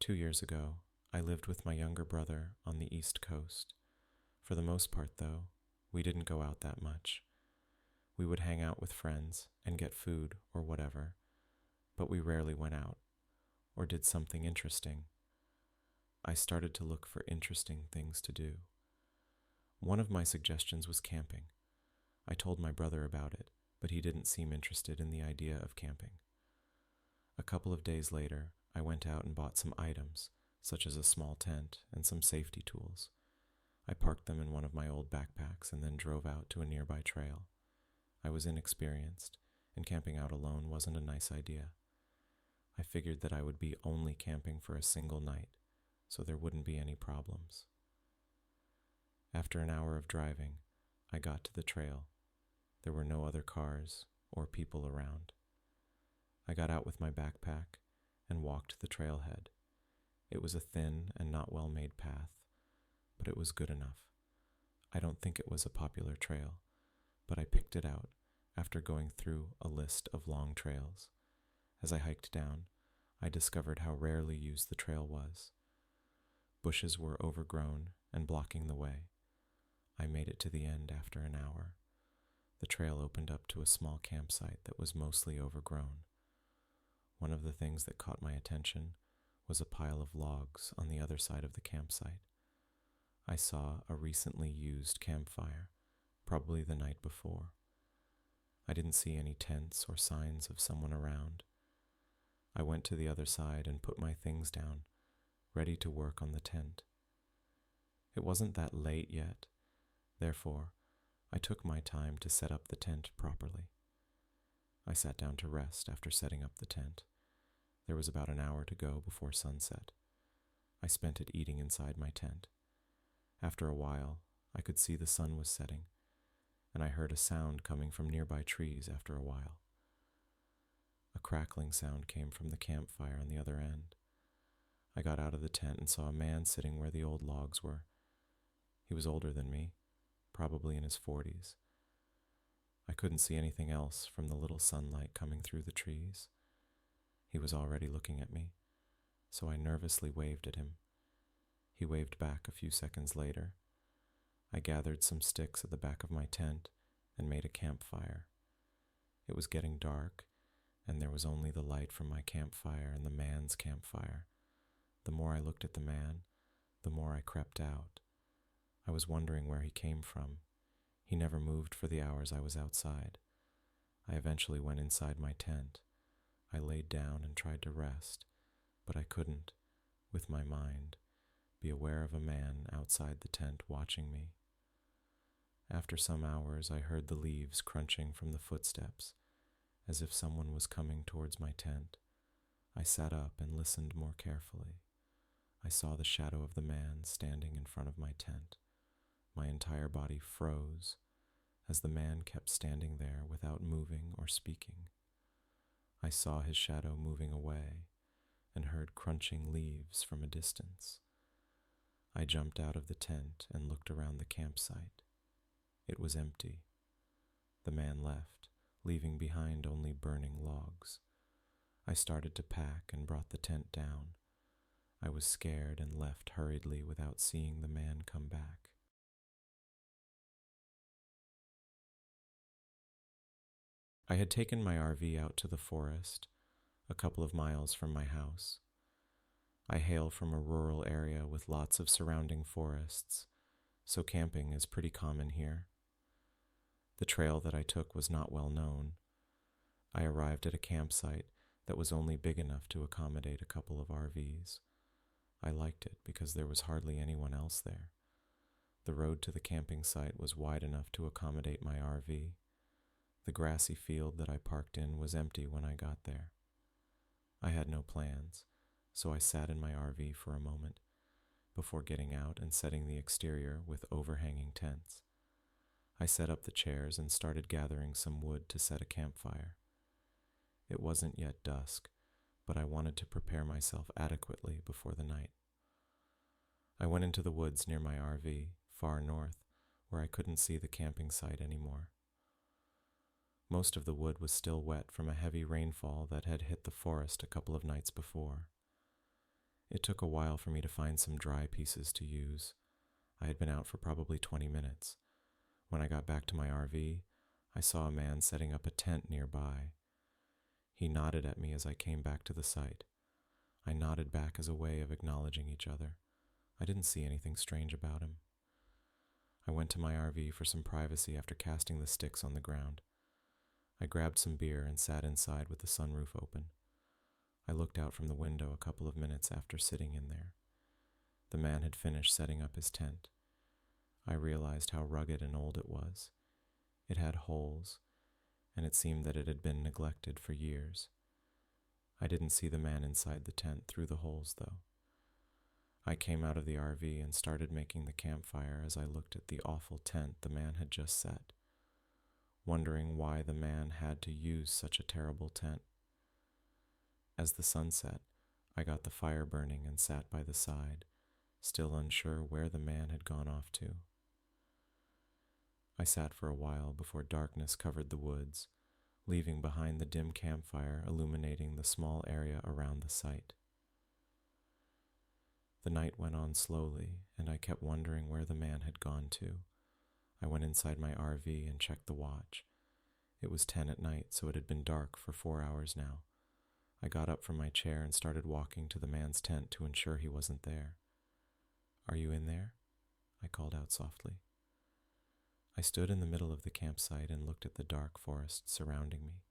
2 years ago, I lived with my younger brother on the East Coast. For the most part, though, we didn't go out that much. We would hang out with friends and get food or whatever, but we rarely went out or did something interesting. I started to look for interesting things to do. One of my suggestions was camping. I told my brother about it, but he didn't seem interested in the idea of camping. A couple of days later, I went out and bought some items, such as a small tent and some safety tools. I parked them in one of my old backpacks and then drove out to a nearby trail. I was inexperienced, and camping out alone wasn't a nice idea. I figured that I would be only camping for a single night, so there wouldn't be any problems. After an hour of driving, I got to the trail. There were no other cars or people around. I got out with my backpack and walked the trailhead. It was a thin and not well-made path, but it was good enough. I don't think it was a popular trail, but I picked it out after going through a list of long trails. As I hiked down, I discovered how rarely used the trail was. Bushes were overgrown and blocking the way. I made it to the end after an hour. The trail opened up to a small campsite that was mostly overgrown. One of the things that caught my attention was a pile of logs on the other side of the campsite. I saw a recently used campfire, probably the night before. I didn't see any tents or signs of someone around. I went to the other side and put my things down, ready to work on the tent. It wasn't that late yet, therefore, I took my time to set up the tent properly. I sat down to rest after setting up the tent. There was about an hour to go before sunset. I spent it eating inside my tent. After a while, I could see the sun was setting, and I heard a sound coming from nearby trees after a while. A crackling sound came from the campfire on the other end. I got out of the tent and saw a man sitting where the old logs were. He was older than me, probably in his 40s. I couldn't see anything else from the little sunlight coming through the trees. He was already looking at me, so I nervously waved at him. He waved back a few seconds later. I gathered some sticks at the back of my tent and made a campfire. It was getting dark, and there was only the light from my campfire and the man's campfire. The more I looked at the man, the more I crept out. I was wondering where he came from. He never moved for the hours I was outside. I eventually went inside my tent. I laid down and tried to rest, but I couldn't, with my mind, be aware of a man outside the tent watching me. After some hours, I heard the leaves crunching from the footsteps, as if someone was coming towards my tent. I sat up and listened more carefully. I saw the shadow of the man standing in front of my tent. My entire body froze as the man kept standing there without moving or speaking. I saw his shadow moving away and heard crunching leaves from a distance. I jumped out of the tent and looked around the campsite. It was empty. The man left, leaving behind only burning logs. I started to pack and brought the tent down. I was scared and left hurriedly without seeing the man come back. I had taken my RV out to the forest, a couple of miles from my house. I hail from a rural area with lots of surrounding forests, so camping is pretty common here. The trail that I took was not well known. I arrived at a campsite that was only big enough to accommodate a couple of RVs. I liked it because there was hardly anyone else there. The road to the camping site was wide enough to accommodate my RV. The grassy field that I parked in was empty when I got there. I had no plans, so I sat in my RV for a moment before getting out and setting the exterior with overhanging tents. I set up the chairs and started gathering some wood to set a campfire. It wasn't yet dusk, but I wanted to prepare myself adequately before the night. I went into the woods near my RV, far north, where I couldn't see the camping site anymore. Most of the wood was still wet from a heavy rainfall that had hit the forest a couple of nights before. It took a while for me to find some dry pieces to use. I had been out for probably 20 minutes. When I got back to my RV, I saw a man setting up a tent nearby. He nodded at me as I came back to the site. I nodded back as a way of acknowledging each other. I didn't see anything strange about him. I went to my RV for some privacy after casting the sticks on the ground. I grabbed some beer and sat inside with the sunroof open. I looked out from the window a couple of minutes after sitting in there. The man had finished setting up his tent. I realized how rugged and old it was. It had holes, and it seemed that it had been neglected for years. I didn't see the man inside the tent through the holes, though. I came out of the RV and started making the campfire as I looked at the awful tent the man had just set, wondering why the man had to use such a terrible tent. As the sun set, I got the fire burning and sat by the side, still unsure where the man had gone off to. I sat for a while before darkness covered the woods, leaving behind the dim campfire illuminating the small area around the site. The night went on slowly, and I kept wondering where the man had gone to. I went inside my RV and checked the watch. It was 10 at night, so it had been dark for 4 hours now. I got up from my chair and started walking to the man's tent to ensure he wasn't there. "Are you in there?" I called out softly. I stood in the middle of the campsite and looked at the dark forest surrounding me,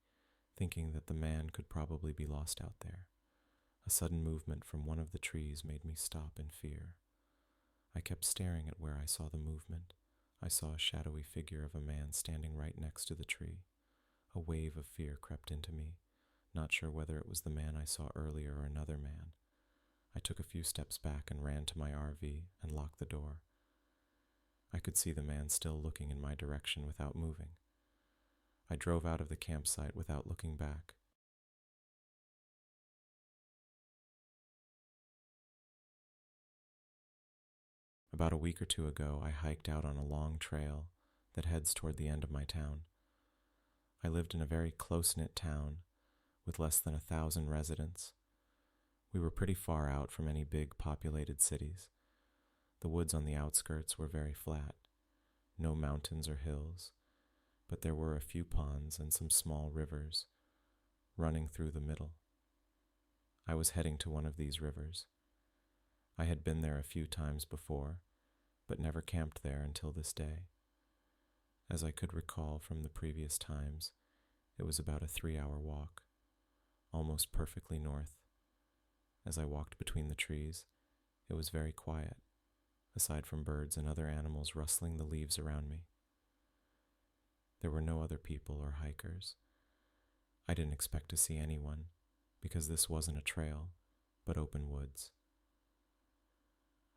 thinking that the man could probably be lost out there. A sudden movement from one of the trees made me stop in fear. I kept staring at where I saw the movement. I saw a shadowy figure of a man standing right next to the tree. A wave of fear crept into me, not sure whether it was the man I saw earlier or another man. I took a few steps back and ran to my RV and locked the door. I could see the man still looking in my direction without moving. I drove out of the campsite without looking back. About a week or two ago, I hiked out on a long trail that heads toward the end of my town. I lived in a very close-knit town with less than 1,000 residents. We were pretty far out from any big populated cities. The woods on the outskirts were very flat, no mountains or hills, but there were a few ponds and some small rivers running through the middle. I was heading to one of these rivers. I had been there a few times before, but never camped there until this day. As I could recall from the previous times, it was about a 3-hour walk, almost perfectly north. As I walked between the trees, it was very quiet, aside from birds and other animals rustling the leaves around me. There were no other people or hikers. I didn't expect to see anyone, because this wasn't a trail, but open woods.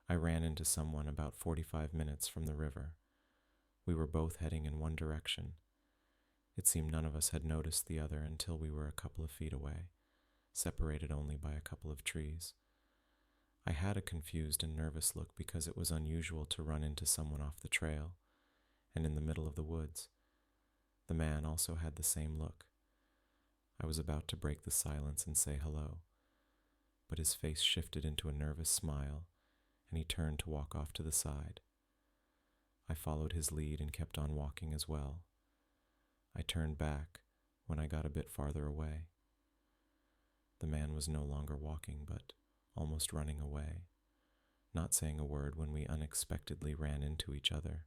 I ran into someone about 45 minutes from the river. We were both heading in one direction. It seemed none of us had noticed the other until we were a couple of feet away, separated only by a couple of trees. I had a confused and nervous look because it was unusual to run into someone off the trail and in the middle of the woods. The man also had the same look. I was about to break the silence and say hello, but his face shifted into a nervous smile, and he turned to walk off to the side. I followed his lead and kept on walking as well. I turned back when I got a bit farther away. The man was no longer walking, but almost running away. Not saying a word when we unexpectedly ran into each other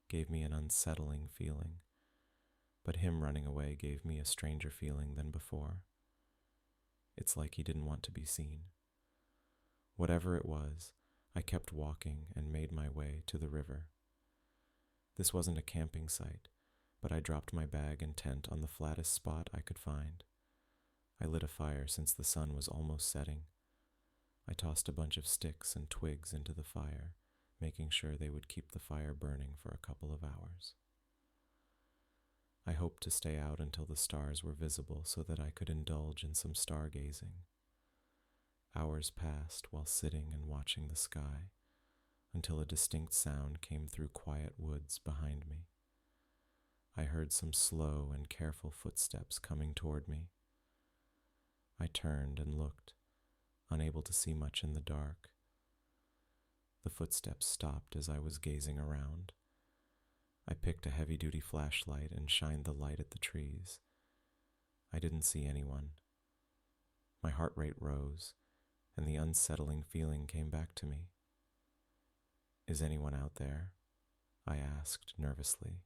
gave me an unsettling feeling, but him running away gave me a stranger feeling than before. It's like he didn't want to be seen. Whatever it was, I kept walking and made my way to the river. This wasn't a camping site, but I dropped my bag and tent on the flattest spot I could find. I lit a fire since the sun was almost setting. I tossed a bunch of sticks and twigs into the fire, making sure they would keep the fire burning for a couple of hours. I hoped to stay out until the stars were visible so that I could indulge in some stargazing. Hours passed while sitting and watching the sky, until a distinct sound came through quiet woods behind me. I heard some slow and careful footsteps coming toward me. I turned and looked. unable to see much in the dark. The footsteps stopped as I was gazing around. I picked a heavy-duty flashlight and shined the light at the trees. I didn't see anyone. My heart rate rose, and the unsettling feeling came back to me. "Is anyone out there?" I asked nervously.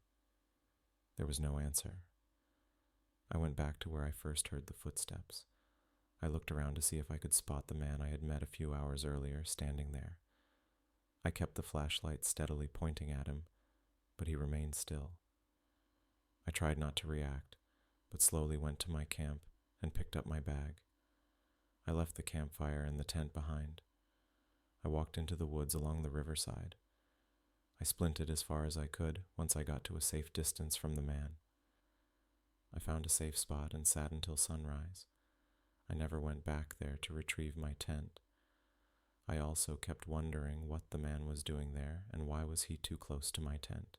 There was no answer. I went back to where I first heard the footsteps. I looked around to see if I could spot the man I had met a few hours earlier standing there. I kept the flashlight steadily pointing at him, but he remained still. I tried not to react, but slowly went to my camp and picked up my bag. I left the campfire and the tent behind. I walked into the woods along the riverside. I splinted as far as I could once I got to a safe distance from the man. I found a safe spot and sat until sunrise. I never went back there to retrieve my tent. I also kept wondering what the man was doing there and why was he too close to my tent.